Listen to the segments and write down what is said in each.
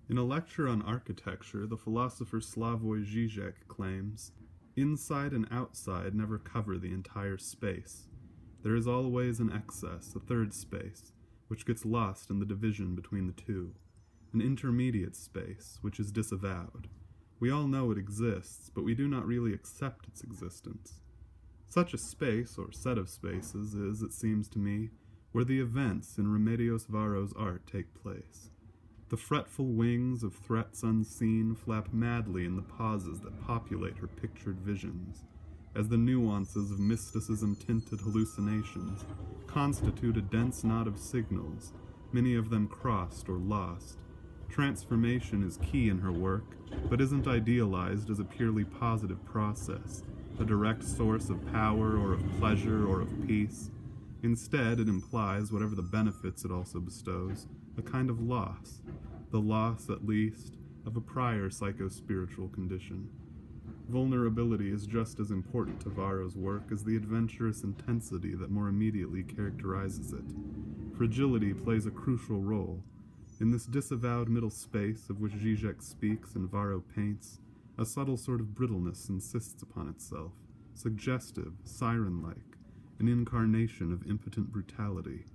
In a lecture on architecture, the philosopher Slavoj Žižek claims, "Inside and outside never cover the entire space. There is always an excess, a third space, which gets lost in the division between the two, an intermediate space, which is disavowed. We all know it exists, but we do not really accept its existence. Such a space, or set of spaces, is, it seems to me, where the events in Remedios Varo's art take place. The fretful wings of threats unseen flap madly in the pauses that populate her pictured visions, as the nuances of mysticism-tinted hallucinations constitute a dense knot of signals, many of them crossed or lost. Transformation is key in her work, but isn't idealized as a purely positive process, a direct source of power or of pleasure or of peace. Instead, it implies, whatever the benefits it also bestows, a kind of loss, the loss, at least, of a prior psycho-spiritual condition. Vulnerability is just as important to Varo's work as the adventurous intensity that more immediately characterizes it. Fragility plays a crucial role. In this disavowed middle space of which Žižek speaks and Varo paints, a subtle sort of brittleness insists upon itself, suggestive, siren-like, an incarnation of impotent brutality.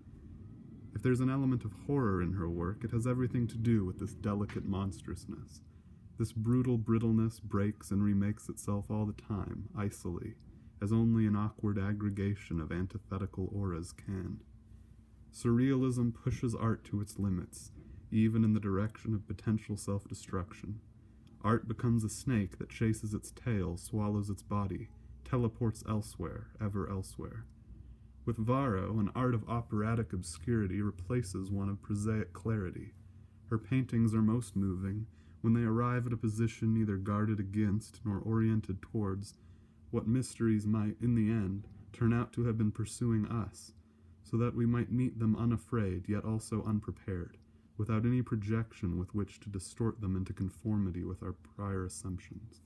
If there's an element of horror in her work, it has everything to do with this delicate monstrousness. This brutal brittleness breaks and remakes itself all the time, icily, as only an awkward aggregation of antithetical auras can. Surrealism pushes art to its limits, even in the direction of potential self-destruction. Art becomes a snake that chases its tail, swallows its body, teleports elsewhere, ever elsewhere. With Varo, an art of operatic obscurity replaces one of prosaic clarity. Her paintings are most moving when they arrive at a position neither guarded against nor oriented towards what mysteries might, in the end, turn out to have been pursuing us, so that we might meet them unafraid, yet also unprepared, without any projection with which to distort them into conformity with our prior assumptions.